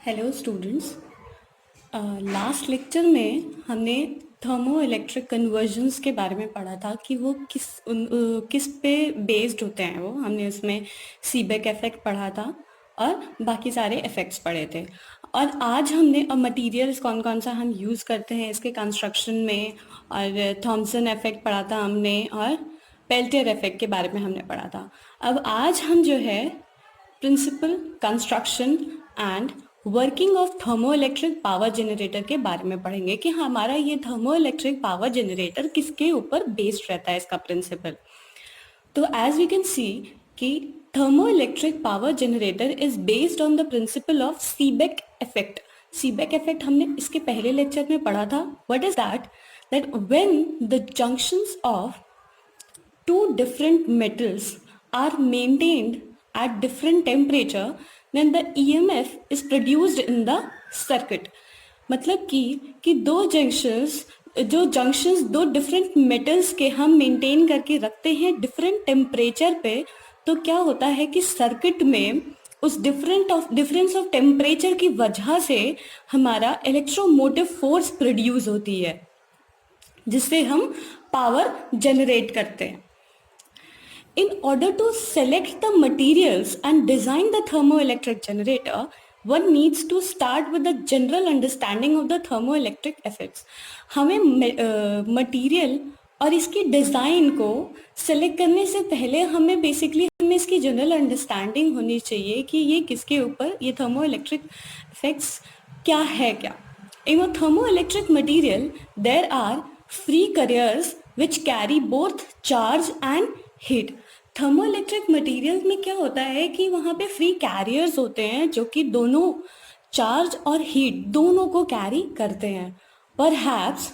Hello students. Last lecture में हमने thermo electric convergence के बारे में पढ़ा था कि वो किस पे बेस्ड होते हैं। वो हमने उसमें सीबेक इफेक्ट पढ़ा था और बाकी सारे इफेक्ट्स पढ़े थे। और आज हमने मटेरियल्स कौन कौन सा हम यूज़ करते हैं इसके कंस्ट्रक्शन में, और थॉमसन इफेक्ट पढ़ा था हमने, और पेल्टियर इफेक्ट के बारे में हमने पढ़ा था। अब आज हम जो है principle, construction and working of thermo electric power generator के बारे में पढ़ेंगे कि हमारा ये थर्मो इलेक्ट्रिक पावर जनरेटर किसके ऊपर बेस्ड रहता है, इसका प्रिंसिपल। तो एज वी कैन सी कि thermo electric power generator is based on the principle of Seebeck effect. Seebeck effect हमने इसके पहले लेक्चर में पढ़ा था। What is that when the junctions of two different metals are maintained at different temperature, then the EMF is produced in the circuit। मतलब कि दो junctions दो डिफरेंट मेटल्स के हम मेंटेन करके रखते हैं डिफरेंट टेम्परेचर पे, तो क्या होता है कि सर्किट में उस डिफरेंस ऑफ टेम्परेचर की वजह से हमारा इलेक्ट्रोमोटिव फोर्स प्रोड्यूस होती है, जिससे हम पावर जनरेट करते हैं। In order to select the materials and design the thermoelectric generator, one needs to start with the general understanding of the thermoelectric effects। हमें मटेरियल और इसकी डिज़ाइन को सेलेक्ट करने से पहले हमें इसकी जनरल अंडरस्टैंडिंग होनी चाहिए कि ये किसके ऊपर, ये थर्मोइलेक्ट्रिक इफेक्ट्स क्या है। In a thermoelectric material there are free carriers which carry both charge and heat. Thermoelectric material में क्या होता है कि वहाँ पे फ्री कैरियर्स होते हैं जो कि दोनों चार्ज और हीट दोनों को कैरी करते हैं। Perhaps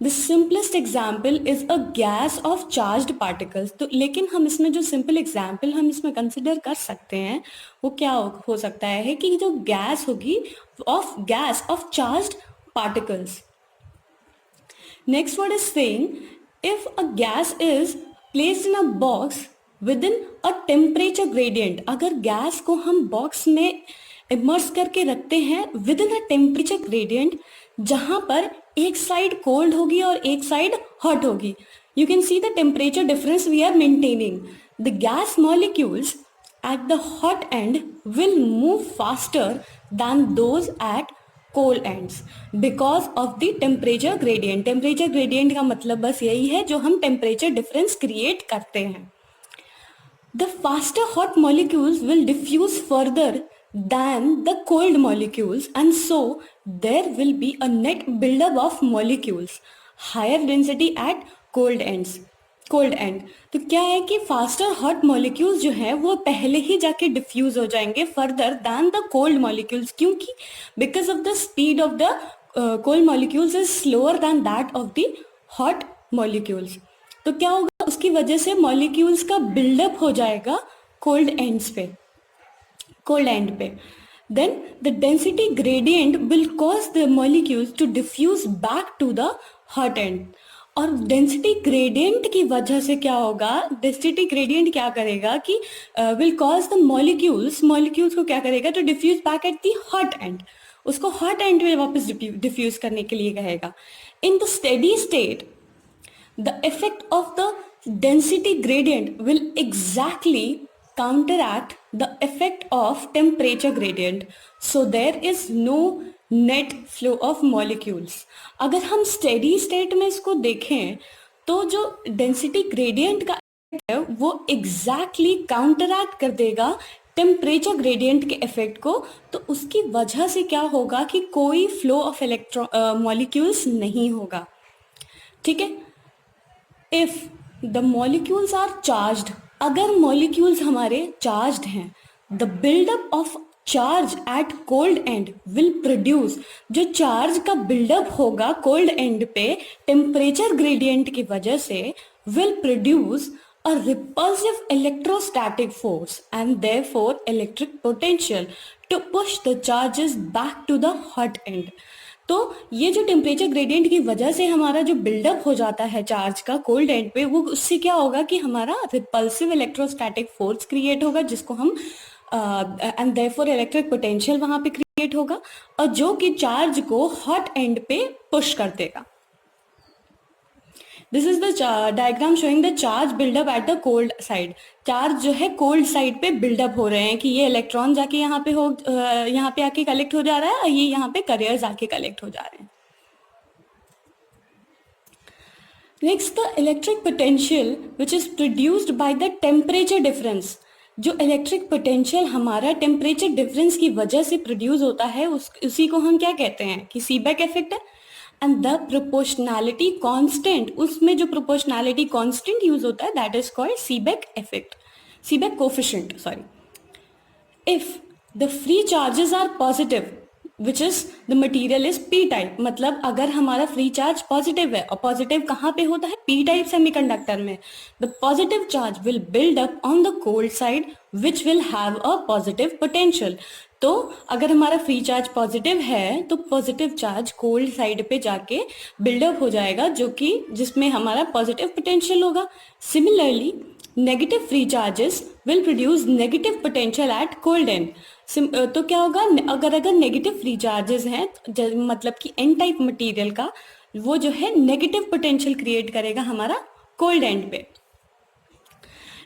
the simplest example is a gas off charged particles. तो लेकिन हम इसमें जो सिंपल एग्जाम्पल हम इसमें कंसिडर कर सकते हैं वो क्या हो सकता है कि जो गैस होगी gas off charged particles. Next word is saying if a gas is placed in a box within a temperature gradient। अगर गैस को हम बॉक्स में इमर्स करके रखते हैं within a temperature gradient, जहां पर एक साइड कोल्ड होगी और एक साइड हॉट होगी, you can see the temperature difference we are maintaining। The gas molecules at the hot end will move faster than those at cold ends because of the temperature gradient. Temperature gradient का मतलब बस यही है जो हम temperature difference create करते हैं। The faster hot molecules will diffuse further than the cold molecules and so there will be a net buildup of molecules higher density at cold end. तो क्या है कि फास्टर हॉट मॉलिक्यूल्स जो है वो पहले ही जाके डिफ्यूज हो जाएंगे further than the cold molecules, क्योंकि because of the speed of the cold molecules is slower than that of the hot molecules. तो क्या होगा, उसकी वजह से मॉलिक्यूल्स का बिल्डअप हो जाएगा कोल्ड एंड पे। Then the density gradient will cause the molecules to diffuse back to the hot end. और डेंसिटी ग्रेडियंट की वजह से क्या होगा, डेंसिटी ग्रेडियंट क्या करेगा कि विल कॉज द मॉलिक्यूल्स को क्या करेगा, to diffuse back at the hot end, उसको हॉट एंड में वापस डिफ्यूज करने के लिए कहेगा। In the steady state the effect of the density gradient will exactly counteract the effect of temperature gradient, so there is no net flow of molecules। अगर हम steady state में इसको देखें तो जो density gradient का effect है वो exactly counteract कर देगा temperature gradient के effect को। तो उसकी वजह से क्या होगा कि कोई flow of molecules नहीं होगा। ठीक है। If the molecules are charged, अगर मॉलिक्यूल्स हमारे चार्ज्ड हैं, the buildup of charge at cold end will produce, जो चार्ज का बिल्डअप होगा कोल्ड एंड पे टेम्परेचर ग्रेडियंट की वजह से, will produce a repulsive electrostatic force and therefore electric potential to push the charges back to the hot end. तो ये जो टेम्परेचर ग्रेडियंट की वजह से हमारा जो बिल्डअप हो जाता है चार्ज का कोल्ड एंड पे, वो उससे क्या होगा कि हमारा रिपल्सिव इलेक्ट्रोस्टैटिक फोर्स क्रिएट होगा, जिसको हम एंड देयरफॉर इलेक्ट्रिक पोटेंशियल वहाँ पे क्रिएट क्रिएट होगा और जो कि चार्ज को हॉट एंड पे पुश कर देगा। This is the diagram showing the charge buildup at the cold side. Charge जो है कोल्ड साइड पे बिल्डअप हो रहे हैं कि ये इलेक्ट्रॉन जाके यहाँ पे यहाँ पे आके कलेक्ट हो जा रहा है और ये यहाँ पे कैरियर्स आके कलेक्ट हो जा रहे हैं। Next, the electric potential which is produced by the temperature difference. जो इलेक्ट्रिक पोटेंशियल हमारा टेम्परेचर डिफरेंस की वजह से प्रोड्यूस होता है उसी को हम क्या कहते हैं कि सीबेक इफेक्ट है। एंड द प्रोपोर्शनैलिटी कांस्टेंट, उसमें जो प्रोपोर्शनैलिटी कांस्टेंट यूज होता है that is called Seebeck effect, Seebeck coefficient sorry. If the free charges are positive which is the material is P type, मतलब अगर हमारा फ्री चार्ज पॉजिटिव है, और positive कहाँ पे होता है, पी टाइप सेमीकंडक्टर में, the positive charge will build up on the cold side which will have a positive potential. तो अगर हमारा फ्री चार्ज पॉजिटिव है तो पॉजिटिव चार्ज कोल्ड साइड पे जाके बिल्डअप हो जाएगा जो कि जिसमें हमारा पॉजिटिव पोटेंशियल होगा। Similarly negative free charges will produce negative potential at cold end. तो क्या होगा, अगर नेगेटिव फ्री चार्जेस हैं मतलब कि एन टाइप मटेरियल का, वो जो है नेगेटिव पोटेंशियल क्रिएट करेगा हमारा कोल्ड एंड पे।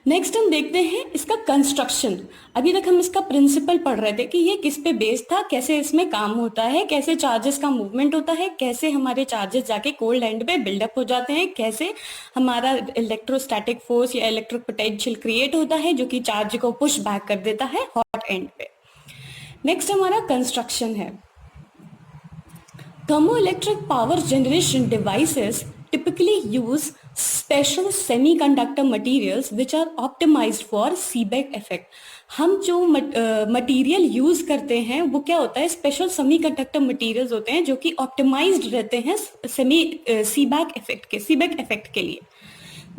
नेक्स्ट हम देखते हैं इसका कंस्ट्रक्शन। अभी तक हम इसका प्रिंसिपल पढ़ रहे थे कि ये किस पे बेस्ड था, कैसे इसमें काम होता है, कैसे चार्जेस का मूवमेंट होता है, कैसे हमारे चार्जेस जाके कोल्ड एंड पे बिल्डअप हो जाते हैं, कैसे हमारा इलेक्ट्रोस्टैटिक फोर्स या इलेक्ट्रिक पोटेंशियल क्रिएट होता है जो कि चार्ज को पुश बैक कर देता है हॉट एंड पे। नेक्स्ट हमारा कंस्ट्रक्शन है। Thermoelectric power generation devices typically use special semiconductor materials which are optimized for Seebeck effect. हम जो मटेरियल यूज करते हैं वो क्या होता है, स्पेशल सेमीकंडक्टर मटेरियल्स होते हैं जो कि ऑप्टिमाइज्ड रहते हैं सीबेक इफेक्ट के लिए।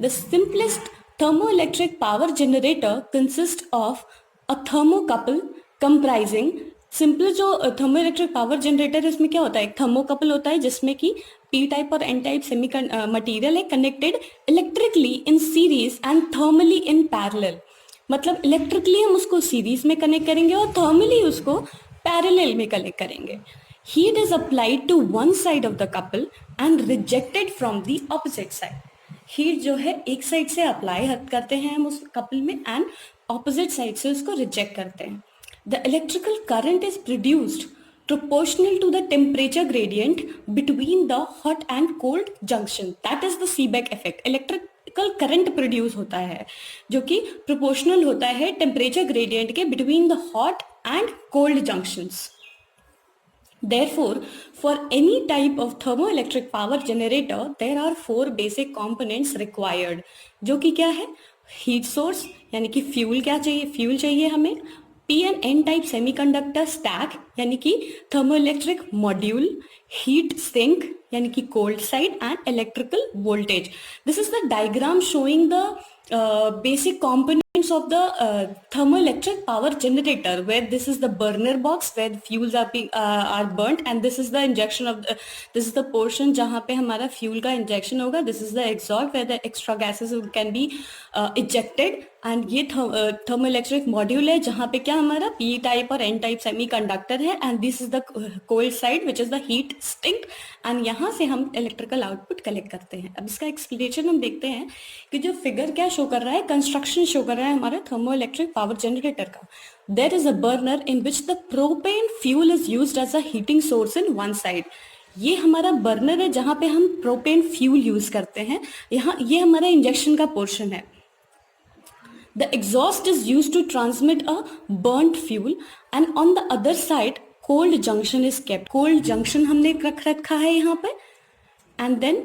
The simplest thermoelectric power generator consists of a thermocouple comprising, simple जो थर्मोइलेक्ट्रिक पावर जनरेटर है उसमें क्या होता है, एक थर्मोकपल होता है जिसमें कि पी टाइप और एन टाइप सेमी मटीरियल है connected electrically in series and thermally in parallel. मतलब इलेक्ट्रिकली हम उसको सीरीज में कनेक्ट करेंगे और थर्मली उसको पैरेलल में कनेक्ट करेंगे। Heat is applied to one side of the couple and rejected from the opposite side. Heat जो है एक साइड से अप्लाई करते हैं हम उस कपल में एंड ऑपोजिट साइड से उसको रिजेक्ट करते हैं। The electrical current is produced proportional to the temperature gradient between the hot and cold junction. That is the Seebeck effect. Electrical current produce होता है जो कि proportional होता है temperature gradient के between the hot and cold junctions. Therefore, for any type of thermoelectric power generator, there are 4 basic components required. जो कि क्या है, heat source यानी कि फ्यूल क्या चाहिए, फ्यूल चाहिए हमें, P and N type semiconductor stack यानी कि थर्मोइलेक्ट्रिक मॉड्यूल, हीट सिंक यानी कि cold side and electrical voltage. This is the diagram showing the basic components of the thermoelectric power generator, where this is the burner box where the fuels are burnt, and this is the injection of this is the portion जहाँ पे हमारा fuel का injection होगा. This is the exhaust where the extra gases can be ejected. And ये thermoelectric module है जहाँ पे क्या हमारा पी टाइप और एन टाइप सेमीकंडक्टर है, and this is the cold side which is the heat sink, and यहाँ से हम इलेक्ट्रिकल आउटपुट कलेक्ट करते हैं. अब इसका एक्सप्लेनेशन हम देखते हैं कि जो फिगर क्या शो कर रहा है, कंस्ट्रक्शन शो कर रहा है हमारा थर्मोइलेक्ट्रिक पावर जनरेटर का. There is a burner in which the propane fuel is used as a heating source in one side. ये हमारा बर्नर है जहाँ पे हम प्रोपेन फ्यूल यूज करते हैं. यहाँ ये हमारा इंजेक्शन का पोर्शन है. The exhaust is used to transmit a burnt fuel, and on the other side cold junction is kept. Cold junction हमने रख रखा है यहाँ पे. And then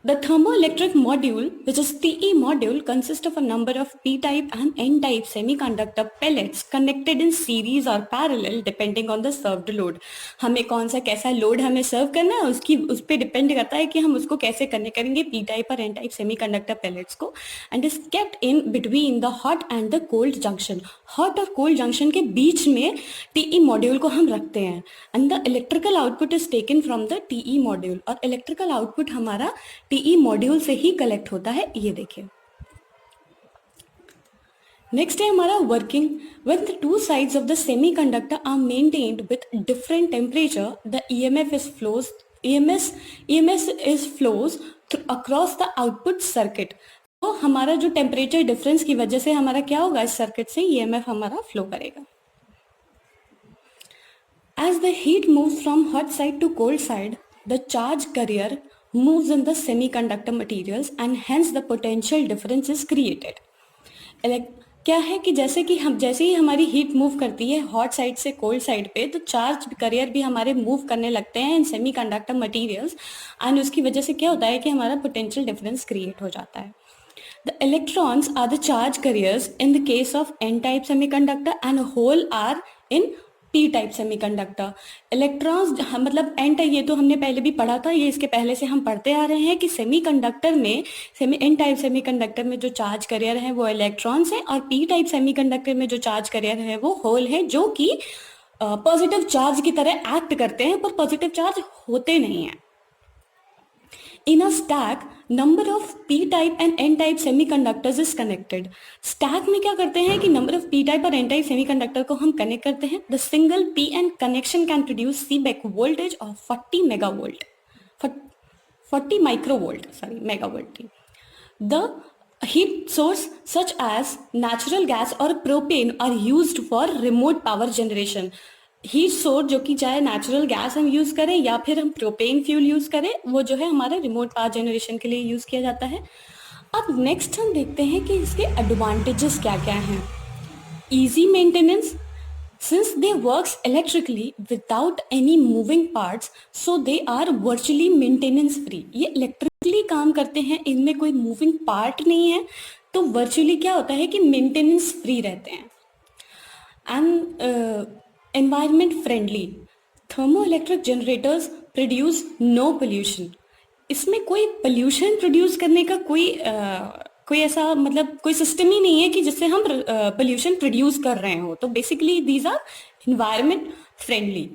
the thermoelectric module, which is TE module, consists of a number of P-type and N-type semiconductor pellets connected in series or parallel depending on the served load. हमें कौन सा कैसा लोड हमें सर्व करना है उसकी उस पर डिपेंड करता है कि हम उसको कैसे कनेक्ट करेंगे P-type और N-type semiconductor pellets को, and is kept in between the hot and the cold junction. hot और cold junction के बीच में TE module को हम रखते हैं, and the electrical output is taken from the TE module. और electrical output हमारा TE मॉड्यूल से ही कलेक्ट होता है. ये देखिए नेक्स्ट है हमारा working. When the two sides of the semiconductor are maintained with different temperature, the EMS is flows across the output circuit. तो हमारा जो टेम्परेचर डिफरेंस की वजह से हमारा क्या होगा, इस सर्किट से EMF हमारा फ्लो करेगा. As the heat moves from hot side to cold side, the charge carrier moves in the semiconductor materials and hence the potential difference is created. क्या है कि जैसे ही हमारी हीट मूव करती है हॉट साइड से कोल्ड साइड पे, तो चार्ज करियर भी हमारे मूव करने लगते हैं इन सेमीकंडक्टर मटेरियल्स, एंड उसकी वजह से क्या होता है कि हमारा पोटेंशियल डिफरेंस क्रिएट हो जाता है. The electrons are the charge carriers in the case of n-type semiconductor and hole are in p-type semiconductor. Electrons मतलब n टाइप, ये तो हमने पहले भी पढ़ा था, ये इसके पहले से हम पढ़ते आ रहे हैं कि सेमीकंडक्टर में n टाइप सेमीकंडक्टर में जो चार्ज कैरियर हैं वो इलेक्ट्रॉन्स हैं, और p टाइप सेमीकंडक्टर में जो चार्ज कैरियर है वो होल है, जो कि पॉजिटिव चार्ज की तरह एक्ट करते हैं पर पॉजिटिव चार्ज होते नहीं हैं. In a stack, number of p-type and n-type semiconductors is connected. Stack में क्या करते हैं कि number of p-type और n-type semiconductor को हम connect करते हैं. The single p-n connection can produce Seebeck voltage of 40 megavolt, 40 microvolt, megavolt. The heat source such as natural gas or propane are used for remote power generation. Heat source जो कि चाहे natural gas हम use करें या फिर हम propane fuel use करें, वो जो है हमारे रिमोट पावर जनरेशन के लिए यूज़ किया जाता है. अब नेक्स्ट हम देखते हैं कि इसके एडवांटेजेस क्या क्या हैं. Easy maintenance, since they works electrically without any moving parts, so they are virtually maintenance free. ये इलेक्ट्रिकली काम करते हैं, इनमें कोई मूविंग पार्ट नहीं है, तो वर्चुअली क्या होता है कि मेंटेनेंस फ्री रहते हैं. And environment friendly, thermoelectric generators produce no pollution. इसमें कोई पोल्यूशन प्रोड्यूस करने का कोई ऐसा मतलब कोई सिस्टम ही नहीं है कि जिससे हम पोल्यूशन प्रोड्यूस कर रहे हो. तो basically these are environment friendly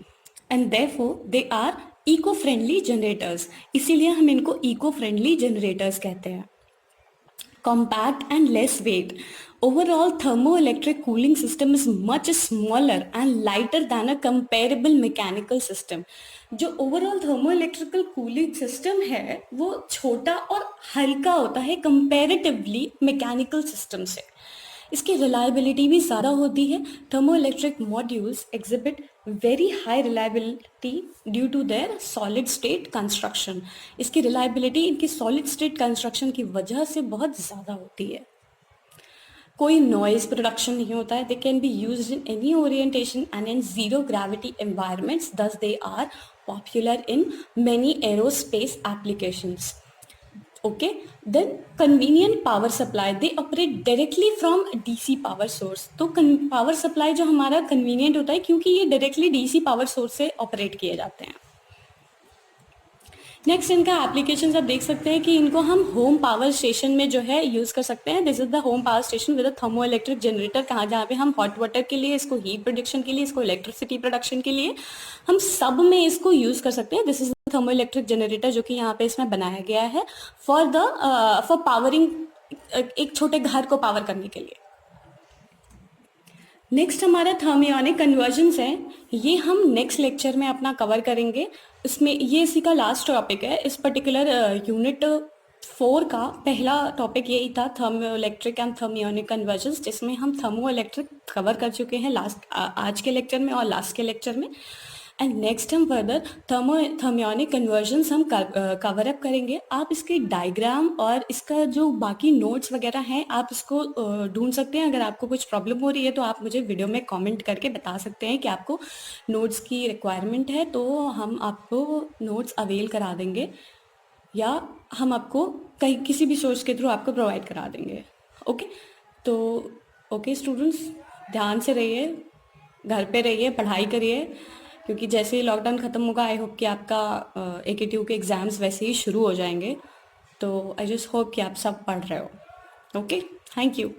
and therefore they are eco friendly generators. इसीलिए हम इनको eco friendly generators कहते हैं. Compact and less weight. Overall, thermoelectric cooling system is much smaller and lighter than a comparable mechanical system. जो overall थर्मोइलेक्ट्रिकल cooling system है वो छोटा और हल्का होता है कंपैरेटिवली मैकेनिकल सिस्टम से. इसकी रिलायबिलिटी भी ज़्यादा होती है. Thermoelectric modules exhibit very high reliability due to their solid state construction. इसकी रिलायबिलिटी इनकी सॉलिड स्टेट कंस्ट्रक्शन की वजह से बहुत ज़्यादा होती है. कोई नॉइज प्रोडक्शन नहीं होता है. They can be used in any orientation and in zero gravity environments, thus they are popular in many aerospace applications. Okay, then convenient power supply, they operate directly from DC power source. तो power supply जो हमारा convenient होता है क्योंकि ये directly DC power source से operate किए जाते हैं. नेक्स्ट इनका एप्लीकेशन आप देख सकते हैं कि इनको हम होम पावर स्टेशन में जो है यूज़ कर सकते हैं. This is the home power station with a thermo electric generator, कहाँ जहाँ पे हम हॉट वाटर के लिए, इसको हीट प्रोडक्शन के लिए, इसको इलेक्ट्रिसिटी प्रोडक्शन के लिए, हम सब में इसको यूज़ कर सकते हैं. This is the thermo electric generator जो कि यहाँ पे इसमें बनाया गया है फॉर पावरिंग, एक छोटे घर को पावर करने के लिए. नेक्स्ट हमारा थर्मियोनिक कन्वर्जन्स है. ये हम नेक्स्ट लेक्चर में अपना कवर करेंगे. इसमें ये इसी का लास्ट टॉपिक है. इस पर्टिकुलर यूनिट 4 का पहला टॉपिक यही था, थर्मोइलेक्ट्रिक एंड थर्मियोनिक कन्वर्जन्स, जिसमें हम थर्मोइलेक्ट्रिक कवर कर चुके हैं आज के लेक्चर में और लास्ट के लेक्चर में. एंड नेक्स्ट हम फर्दर थर्मियोनिक कन्वर्जन्स हम कवर अप करेंगे. आप इसके डायग्राम और इसका जो बाकी नोट्स वगैरह हैं आप इसको ढूंढ सकते हैं. अगर आपको कुछ प्रॉब्लम हो रही है तो आप मुझे वीडियो में कमेंट करके बता सकते हैं कि आपको नोट्स की रिक्वायरमेंट है, तो हम आपको नोट्स अवेल करा देंगे या हम आपको कहीं किसी भी सोर्स के थ्रू आपको प्रोवाइड करा देंगे. ओके, तो ओके स्टूडेंट्स, ध्यान से रहिए, घर पे रहिए, पढ़ाई करिए, क्योंकि जैसे ही लॉकडाउन ख़त्म होगा आई होप कि आपका AKTU के एग्ज़ाम्स वैसे ही शुरू हो जाएंगे. तो आई जस्ट होप कि आप सब पढ़ रहे हो. Okay, thank you.